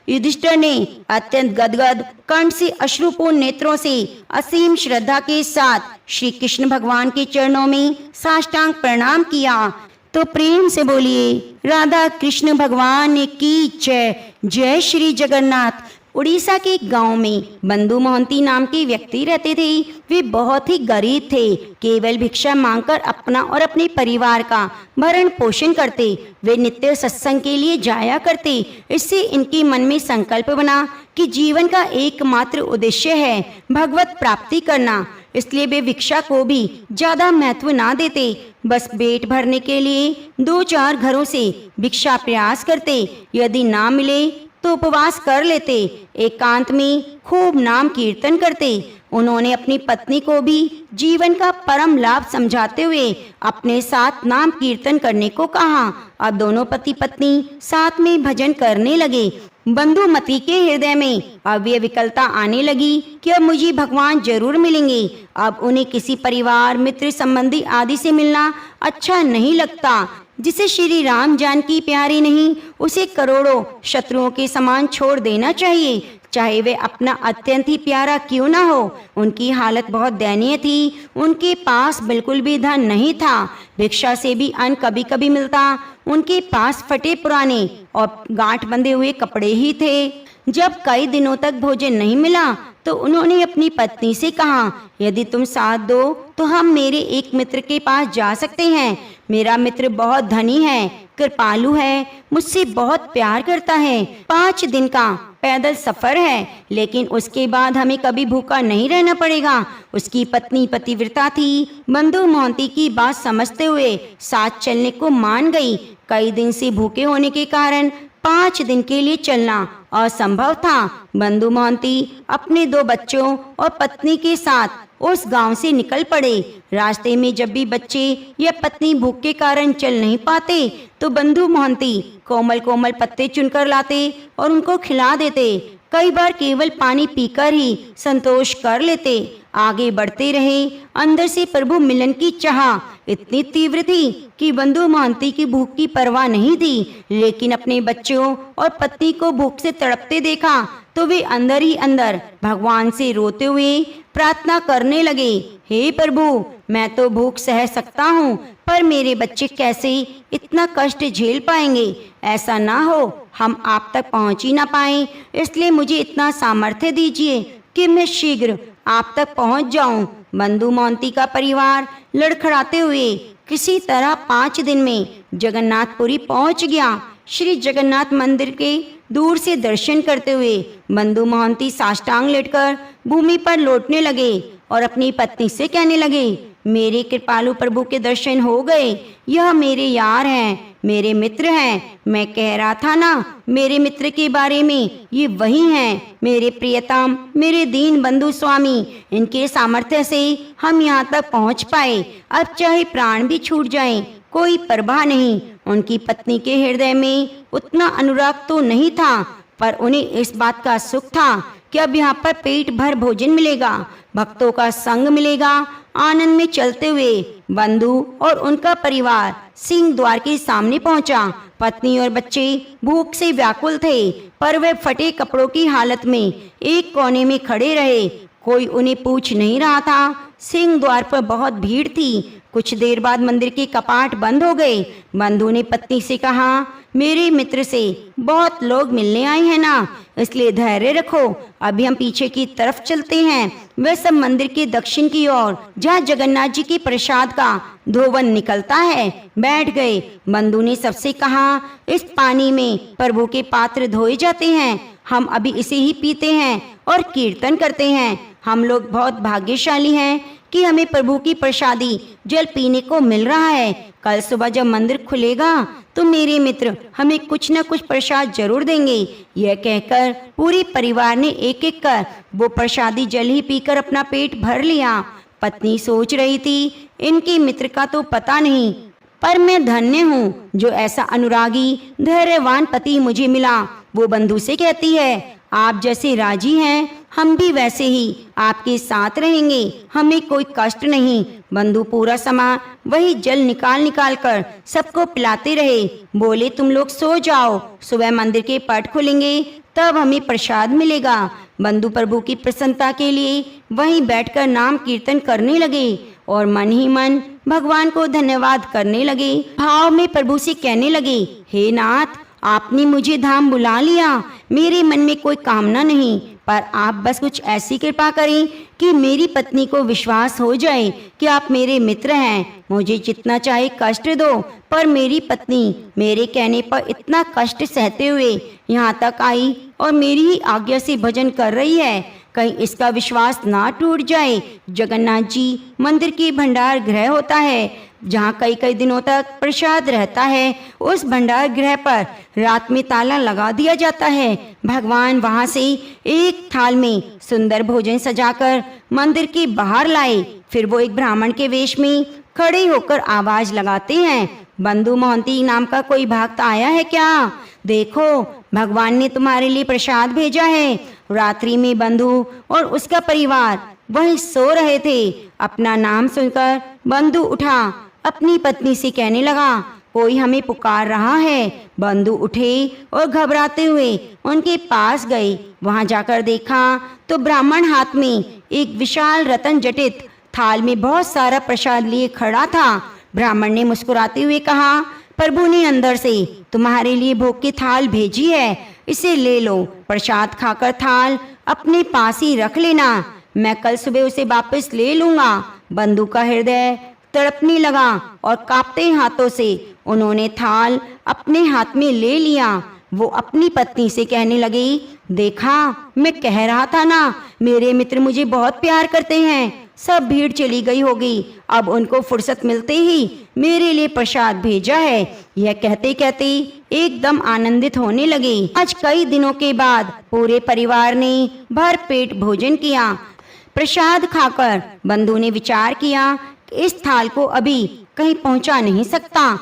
युधिष्ठिर ने अत्यंत गदगद कंठ से अश्रुपूर्ण नेत्रों से असीम श्रद्धा के साथ श्री कृष्ण भगवान के चरणों में साष्टांग प्रणाम किया। तो प्रेम से बोलिए राधा कृष्ण भगवान की जय। जय श्री जगन्नाथ। उड़ीसा के एक गांव में बंधु मोहंती नाम के व्यक्ति रहते थे। वे बहुत ही गरीब थे, केवल भिक्षा मांगकर अपना और अपने परिवार का भरण पोषण करते। वे नित्य सत्संग के लिए जाया करते। इससे इनके मन में संकल्प बना कि जीवन का एकमात्र उद्देश्य है भगवत प्राप्ति करना। इसलिए वे भिक्षा को भी ज्यादा महत्व ना देते, बस पेट भरने के लिए 2-4 घरों से भिक्षा प्रयास करते। यदि ना मिले तो उपवास कर लेते, एकांत में खूब नाम कीर्तन करते। उन्होंने अपनी पत्नी को भी जीवन का परम लाभ समझाते हुए अपने साथ नाम कीर्तन करने को कहा। अब दोनों पति पत्नी साथ में भजन करने लगे। बंधुमती के हृदय में अब यह विकलता आने लगी कि अब मुझे भगवान जरूर मिलेंगे। अब उन्हें किसी परिवार, मित्र, संबंधी आदि से मिलना अच्छा नहीं लगता। जिसे श्री राम जानकी प्यारी नहीं, उसे करोड़ों शत्रुओं के समान छोड़ देना चाहिए, चाहे वे अपना अत्यंत ही प्यारा क्यों ना हो। उनकी हालत बहुत दयनीय थी। उनके पास बिल्कुल भी धन नहीं था। भिक्षा से भी अन्न कभी कभी मिलता। उनके पास फटे पुराने और गांठ बंधे हुए कपड़े ही थे। जब कई दिनों तक भोजन नहीं मिला तो उन्होंने अपनी पत्नी से कहा, यदि तुम साथ दो तो हम मेरे एक मित्र के पास जा सकते हैं। मेरा मित्र बहुत धनी है, कृपालु है, मुझसे बहुत प्यार करता है। 5 दिन का पैदल सफर है, लेकिन उसके बाद हमें कभी भूखा नहीं रहना पड़ेगा। उसकी पत्नी पतिव्रता थी। बंधु मोहंती की बात समझते हुए साथ चलने को मान गई। कई दिन से भूखे होने के कारण 5 दिन के लिए चलना असंभव था। बंधु मोहंती अपने 2 बच्चों और पत्नी के साथ उस गांव से निकल पड़े। रास्ते में जब भी बच्चे या पत्नी भूख के कारण चल नहीं पाते तो बंधु मोहंती कोमल कोमल पत्ते चुनकर लाते और उनको खिला देते। कई बार केवल पानी पीकर ही संतोष कर लेते। आगे बढ़ते रहे। अंदर से प्रभु मिलन की चाह इतनी तीव्र थी कि बंधु मोहंती की भूख की परवाह नहीं थी, लेकिन अपने बच्चों और पत्नी को भूख से तड़पते देखा तो वे अंदर ही अंदर भगवान से रोते हुए प्रार्थना करने लगे, हे प्रभु, मैं तो भूख सह सकता हूँ, पर मेरे बच्चे कैसे इतना कष्ट झेल पाएंगे। ऐसा ना हो हम आप तक पहुँच ही ना पाएं, इसलिए मुझे इतना सामर्थ्य दीजिए कि मैं शीघ्र आप तक पहुँच जाऊं। बंधु मोहंती का परिवार लड़खड़ाते हुए किसी तरह 5 दिन में जगन्नाथपुरी पहुँच गया। श्री जगन्नाथ मंदिर के दूर से दर्शन करते हुए बंधु मोहंती साष्टांग लेटकर भूमि पर लौटने लगे और अपनी पत्नी से कहने लगे, मेरे कृपालु प्रभु के दर्शन हो गए। यह मेरे यार हैं, मेरे मित्र हैं। मैं कह रहा था ना मेरे मित्र के बारे में, ये वही हैं, मेरे प्रियतम, मेरे दीन बंधु स्वामी। इनके सामर्थ्य से हम यहाँ तक पहुँच पाए। अब चाहे प्राण भी छूट जाएं, कोई परवाह नहीं। उनकी पत्नी के हृदय में उतना अनुराग तो नहीं था, पर उन्हें इस बात का सुख था कि अब यहाँ पर पेट भर भोजन मिलेगा, भक्तों का संग मिलेगा। आनंद में चलते हुए बंधु और उनका परिवार सिंह द्वार के सामने पहुंचा। पत्नी और बच्चे भूख से व्याकुल थे, पर वे फटे कपड़ों की हालत में एक कोने में खड़े रहे। कोई उन्हें पूछ नहीं रहा था। सिंह द्वार पर बहुत भीड़ थी। कुछ देर बाद मंदिर के कपाट बंद हो गए। बंधु ने पत्नी से कहा, मेरे मित्र से बहुत लोग मिलने आए हैं ना, इसलिए धैर्य रखो। अभी हम पीछे की तरफ चलते हैं। वह सब मंदिर के दक्षिण की ओर, जहाँ जगन्नाथ जी के प्रसाद का धोवन निकलता है, बैठ गए। बंधु ने सबसे कहा, इस पानी में प्रभु के पात्र धोए जाते हैं, हम अभी इसे ही पीते हैं और कीर्तन करते हैं। हम लोग बहुत भाग्यशाली हैं कि हमें प्रभु की प्रसादी जल पीने को मिल रहा है। कल सुबह जब मंदिर खुलेगा तो मेरे मित्र हमें कुछ न कुछ प्रसाद जरूर देंगे। यह कहकर पूरे परिवार ने एक एक कर वो प्रसादी जल ही पीकर अपना पेट भर लिया। पत्नी सोच रही थी, इनके मित्र का तो पता नहीं, पर मैं धन्य हूँ जो ऐसा अनुरागी धैर्यवान पति मुझे मिला। वो बंधु से कहती है, आप जैसे राजी हैं हम भी वैसे ही आपके साथ रहेंगे, हमें कोई कष्ट नहीं। बंधु पूरा समय वही जल निकाल निकाल कर सबको पिलाते रहे। बोले, तुम लोग सो जाओ, सुबह मंदिर के पट खुलेंगे तब हमें प्रसाद मिलेगा। बंधु प्रभु की प्रसन्नता के लिए वहीं बैठकर नाम कीर्तन करने लगे और मन ही मन भगवान को धन्यवाद करने लगे। भाव में प्रभु से कहने लगे, हे नाथ, आपने मुझे धाम बुला लिया, मेरे मन में कोई कामना नहीं, पर आप बस कुछ ऐसी कृपा करें कि मेरी पत्नी को विश्वास हो जाए कि आप मेरे मित्र हैं। मुझे जितना चाहे कष्ट दो, पर मेरी पत्नी मेरे कहने पर इतना कष्ट सहते हुए यहाँ तक आई और मेरी ही आज्ञा से भजन कर रही है, कहीं इसका विश्वास ना टूट जाए। जगन्नाथ जी मंदिर की भंडार गृह होता है जहाँ कई कई दिनों तक प्रसाद रहता है। उस भंडार गृह पर रात में ताला लगा दिया जाता है। भगवान वहाँ से एक थाल में सुंदर भोजन सजाकर मंदिर के बाहर लाए। फिर वो एक ब्राह्मण के वेश में खड़े होकर आवाज लगाते हैं, बंधु मोहंती नाम का कोई भक्त आया है क्या? देखो, भगवान ने तुम्हारे लिए प्रसाद भेजा है। रात्रि में बंधु और उसका परिवार वहीं सो रहे थे। अपना नाम सुनकर बंधु उठा, अपनी पत्नी से कहने लगा, कोई हमें पुकार रहा है। बंधु उठे और घबराते हुए उनके पास गए। वहां जाकर देखा तो ब्राह्मण हाथ में एक विशाल रतन जटित थाल में बहुत सारा प्रसाद लिए खड़ा था। ब्राह्मण ने मुस्कुराते हुए कहा, प्रभु ने अंदर से तुम्हारे लिए भोग की थाल भेजी है, इसे ले लो। प्रसाद खाकर थाल अपने पास ही रख लेना, मैं कल सुबह उसे वापस ले लूंगा। बंधु का हृदय तड़पने लगा और कांपते हाथों से उन्होंने थाल अपने हाथ में ले लिया। वो अपनी पत्नी से कहने लगी, देखा, मैं कह रहा था ना, मेरे मित्र मुझे बहुत प्यार करते हैं। सब भीड़ चली गई होगी, अब उनको फुर्सत मिलते ही मेरे लिए प्रसाद भेजा है। यह कहते कहते एकदम आनंदित होने लगे। आज कई दिनों के बाद पूरे परिवार ने भर पेट भोजन किया। प्रसाद खाकर बंधु ने विचार किया कि इस थाल को अभी कहीं पहुंचा नहीं सकता।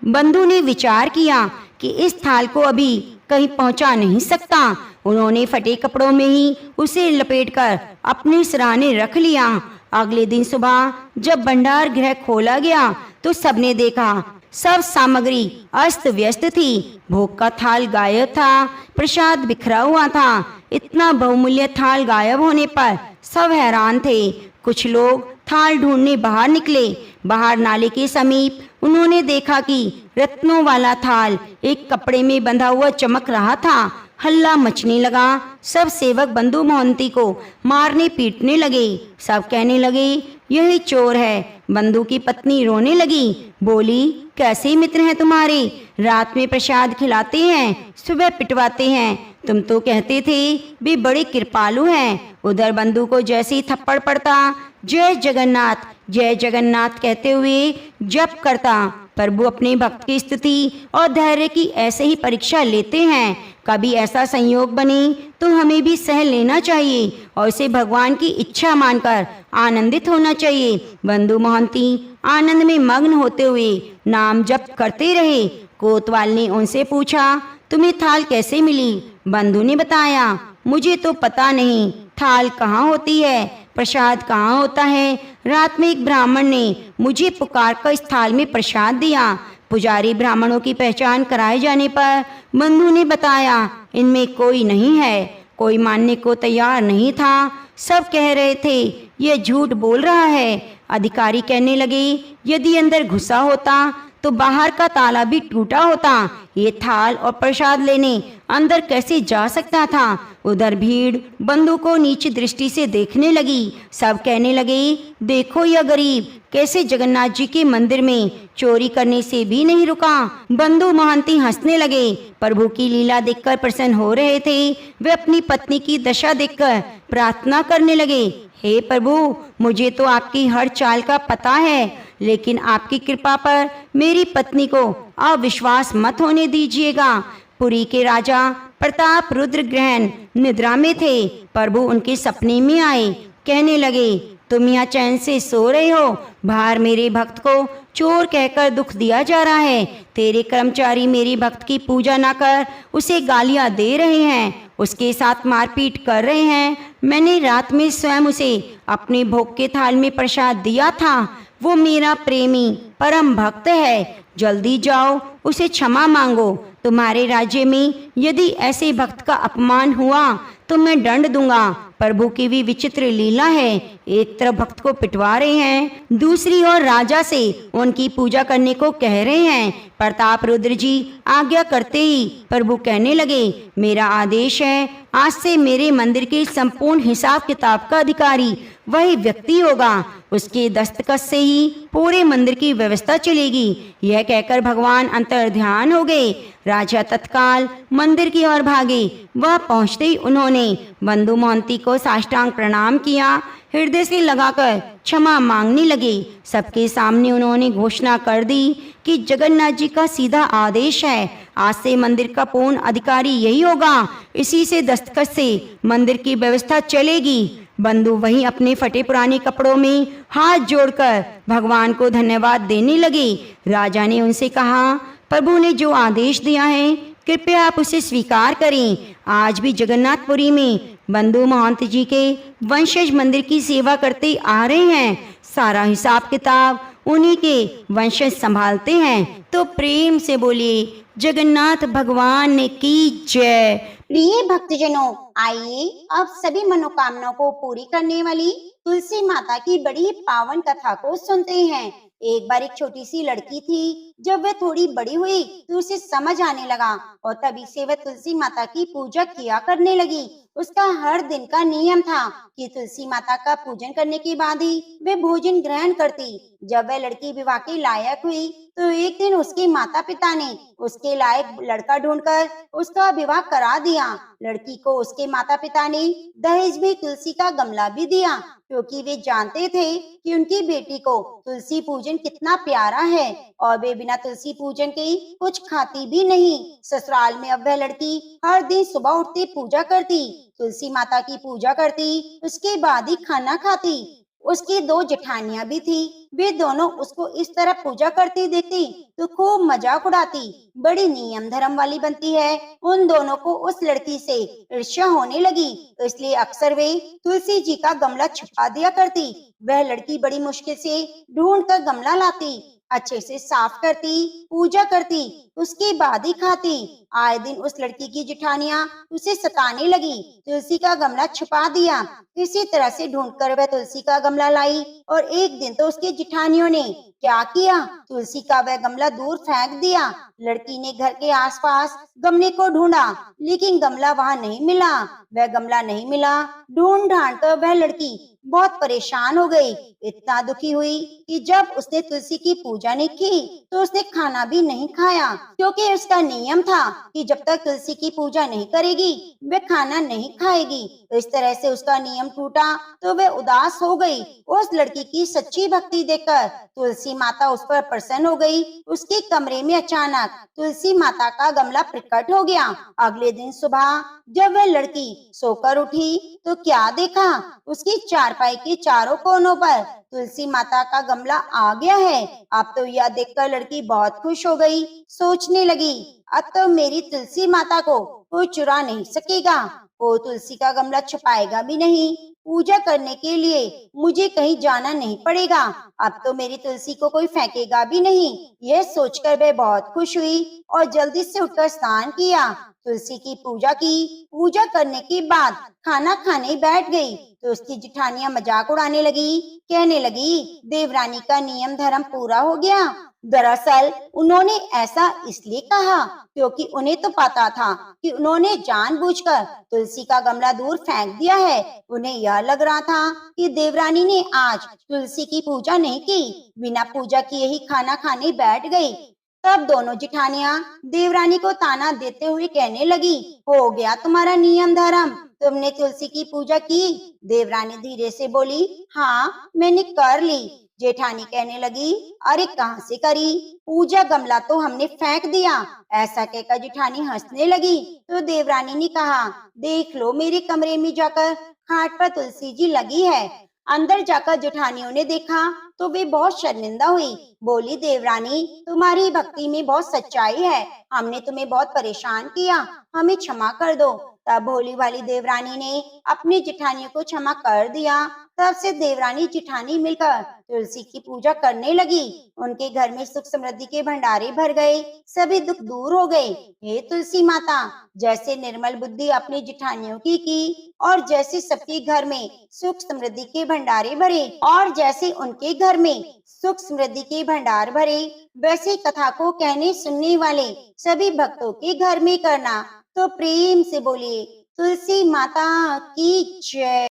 बंधु ने विचार किया कि इस थाल को अभी कहीं पहुंचा नहीं सकता। उन्होंने फटे कपड़ों में ही उसे लपेटकर अपने सिरहाने रख लिया। अगले दिन सुबह जब भंडार गृह खोला गया तो सबने देखा सब सामग्री अस्त व्यस्त थी। भोग का थाल गायब था, प्रसाद बिखरा हुआ था। इतना बहुमूल्य थाल गायब होने पर सब हैरान थे। कुछ लोग थाल ढूंढने बाहर निकले। बाहर नाले के समीप उन्होंने देखा कि रत्नों वाला थाल एक कपड़े में बंधा हुआ चमक रहा था। हल्ला मचने लगा। सब सेवक बंधु मोहंती को मारने पीटने लगे। सब कहने लगे, यही चोर है। बंधु की पत्नी रोने लगी, बोली, कैसे मित्र हैं तुम्हारे? रात में प्रसाद खिलाते हैं, सुबह पिटवाते हैं। तुम तो कहते थे वे बड़े कृपालु हैं। उधर बंधु को जैसे ही थप्पड़ पड़ता, जय जगन्नाथ कहते हुए जप करता। प्रभु अपने भक्त की स्थिति और धैर्य की ऐसे ही परीक्षा लेते हैं। कभी ऐसा संयोग बने तो हमें भी सह लेना चाहिए और इसे भगवान की इच्छा मानकर आनंदित होना चाहिए। बंधु मोहंती आनंद में मग्न होते हुए नाम जप करते रहे। कोतवाल ने उनसे पूछा, तुम्हें थाल कैसे मिली? बंधु ने बताया, मुझे तो पता नहीं थाल कहाँ होती है, प्रसाद कहाँ होता है। रात में एक ब्राह्मण ने मुझे पुकार कर इस थाल में प्रसाद दिया। पुजारी ब्राह्मणों की पहचान कराए जाने पर बंधु ने बताया, इनमें कोई नहीं है। कोई मानने को तैयार नहीं था। सब कह रहे थे यह झूठ बोल रहा है। अधिकारी कहने लगे, यदि अंदर घुसा होता तो बाहर का ताला भी टूटा होता। ये थाल और प्रसाद लेने अंदर कैसे जा सकता था? उधर भीड़ बंधु को नीची दृष्टि से देखने लगी। सब कहने लगे, देखो यह गरीब कैसे जगन्नाथ जी के मंदिर में चोरी करने से भी नहीं रुका। बंधु मोहंती हंसने लगे। प्रभु की लीला देखकर प्रसन्न हो रहे थे। वे अपनी पत्नी की दशा देखकर प्रार्थना करने लगे, हे प्रभु, मुझे तो आपकी हर चाल का पता है, लेकिन आपकी कृपा पर मेरी पत्नी को अविश्वास मत होने दीजिएगा। पुरी के राजा प्रताप रुद्र ग्रहण निद्रा में थे। प्रभु उनके सपने में आए, कहने लगे, तुम यहाँ चैन से सो रहे हो, बाहर मेरे भक्त को चोर कहकर दुख दिया जा रहा है। तेरे कर्मचारी मेरे भक्त की पूजा ना कर उसे गालियां दे रहे हैं, उसके साथ मारपीट कर रहे हैं। मैंने रात में स्वयं उसे अपने भोग के थाल में प्रसाद दिया था। वो मेरा प्रेमी परम भक्त है। जल्दी जाओ, उसे क्षमा मांगो। तुम्हारे राज्य में यदि ऐसे भक्त का अपमान हुआ तो मैं दंड दूंगा। प्रभु की भी विचित्र लीला है। एक तरफ भक्त को पिटवा रहे हैं, दूसरी ओर राजा से उनकी पूजा करने को कह रहे हैं। प्रताप रुद्र जी आज्ञा करते ही प्रभु कहने लगे, मेरा आदेश है, आज से मेरे मंदिर के संपूर्ण हिसाब किताब का अधिकारी वही व्यक्ति होगा। उसके दस्तखत से ही पूरे मंदिर की व्यवस्था चलेगी। यह कहकर भगवान अंतर ध्यान हो गए। राजा तत्काल मंदिर की ओर भागे। वह पहुंचते ही उन्होंने बंधु मोहंती को साष्टांग प्रणाम किया। हृदय से लगाकर क्षमा मांगने लगे। सबके सामने उन्होंने घोषणा कर दी कि जगन्नाथ जी का सीधा आदेश है, आज से मंदिर का पूर्ण अधिकारी यही होगा। इसी से दस्तखत से मंदिर की व्यवस्था चलेगी। बंधु वहीं अपने फटे पुराने कपड़ों में हाथ जोड़कर भगवान को धन्यवाद देने लगे। राजा ने उनसे कहा, प्रभु ने जो आदेश दिया है कृपया आप उसे स्वीकार करें। आज भी जगन्नाथपुरी में बंधु महंत जी के वंशज मंदिर की सेवा करते आ रहे हैं। सारा हिसाब किताब उन्हीं के वंशज संभालते हैं। तो प्रेम से बोलिए, जगन्नाथ भगवान ने की जय। प्रिय भक्तजनों, आइए अब सभी मनोकामनाओं को पूरी करने वाली तुलसी माता की बड़ी पावन कथा को सुनते हैं। एक बार एक छोटी सी लड़की थी। जब वह थोड़ी बड़ी हुई तो उसे समझ आने लगा और तभी से वह तुलसी माता की पूजा किया करने लगी। उसका हर दिन का नियम था कि तुलसी माता का पूजन करने के बाद ही वे भोजन ग्रहण करती। जब वह लड़की विवाह के लायक हुई तो एक दिन उसके माता पिता ने उसके लायक लड़का ढूंढकर उसका विवाह करा दिया। लड़की को उसके माता पिता ने दहेज में तुलसी का गमला भी दिया, क्योंकि वे जानते थे कि उनकी बेटी को तुलसी पूजन कितना प्यारा है और वे बिना तुलसी पूजन के कुछ खाती भी नहीं। ससुराल में अब वह लड़की हर दिन सुबह उठते पूजा करती, तुलसी माता की पूजा करती, उसके बाद ही खाना खाती। उसकी दो जेठानियां भी थी। वे दोनों उसको इस तरह पूजा करती देखती तो खूब मजाक उड़ाती। बड़ी नियम धर्म वाली बनती है। उन दोनों को उस लड़की से ईर्ष्या होने लगी, इसलिए अक्सर वे तुलसी जी का गमला छुपा दिया करती। वह लड़की बड़ी मुश्किल से ढूंढ कर गमला लाती, अच्छे से साफ करती, पूजा करती, उसके बाद ही खाती। आए दिन उस लड़की की जेठानियां उसे सताने लगी। तुलसी का गमला छुपा दिया। इसी तरह से ढूंढकर वह तुलसी का गमला लाई और एक दिन तो उसकी जेठानियों ने क्या किया, तुलसी का वह गमला दूर फेंक दिया। लड़की ने घर के आसपास गमले को ढूंढा, लेकिन गमला वहां नहीं मिला। वह गमला नहीं मिला। ढूंढ ढांड कर वह लड़की बहुत परेशान हो गई। इतना दुखी हुई कि जब उसने तुलसी की पूजा नहीं की तो उसने खाना भी नहीं खाया, क्योंकि उसका नियम था कि जब तक तुलसी की पूजा नहीं करेगी वह खाना नहीं खाएगी। इस तरह से उसका नियम टूटा तो वह उदास हो गई। उस लड़की की सच्ची भक्ति देखकर तुलसी माता उस पर प्रसन्न हो गई। उसके कमरे में अचानक तुलसी माता का गमला प्रकट हो गया। अगले दिन सुबह जब वह लड़की सोकर उठी तो क्या देखा, उसकी चारपाई के चारों कोनों पर तुलसी माता का गमला आ गया है। अब तो यह देखकर लड़की बहुत खुश हो गई। सोचने लगी, अब तो मेरी तुलसी माता को कोई चुरा नहीं सकेगा, वो तुलसी का गमला छुपाएगा भी नहीं। पूजा करने के लिए मुझे कहीं जाना नहीं पड़ेगा। अब तो मेरी तुलसी को कोई फेंकेगा भी नहीं। यह सोचकर वह बहुत खुश हुई और जल्दी से उठकर स्नान किया, तुलसी की पूजा की। पूजा करने के बाद खाना खाने बैठ गई तो उसकी जेठानियां मजाक उड़ाने लगी, कहने लगी, देवरानी का नियम धर्म पूरा हो गया। दरअसल उन्होंने ऐसा इसलिए कहा क्योंकि उन्हें तो पता था कि उन्होंने जानबूझकर तुलसी का गमला दूर फेंक दिया है। उन्हें यह लग रहा था कि देवरानी ने आज तुलसी की पूजा नहीं की, बिना पूजा किए ही खाना खाने बैठ गई। तब दोनों जिठानियां देवरानी को ताना देते हुए कहने लगी, हो गया तुम्हारा नियम धर्म, तुमने तुलसी की पूजा की? देवरानी धीरे से बोली, हाँ मैंने कर ली। जेठानी कहने लगी, अरे कहाँ से करी, पूजा गमला तो हमने फेंक दिया। ऐसा कहकर जेठानी हंसने लगी तो देवरानी ने कहा, देख लो मेरे कमरे में जाकर, खाट पर तुलसी जी लगी है। अंदर जाकर जेठानियों ने देखा तो वे बहुत शर्मिंदा हुई। बोली, देवरानी तुम्हारी भक्ति में बहुत सच्चाई है, हमने तुम्हें बहुत परेशान किया, हमें क्षमा कर दो। तब भोली वाली देवरानी ने अपनी जेठानियों को क्षमा कर दिया। तब से देवरानी जेठानी मिलकर तुलसी की पूजा करने लगी। उनके घर में सुख समृद्धि के भंडारे भर गए, सभी दुख दूर हो गए। हे तुलसी माता, जैसे निर्मल बुद्धि अपनी जेठानियों की और जैसे सबके घर में सुख समृद्धि के भंडारे भरे और जैसे उनके घर में सुख समृद्धि के भंडार भरे, वैसे कथा को कहने सुनने वाले सभी भक्तों के घर में करना। तो प्रेम से बोलिए तुलसी माता की जय।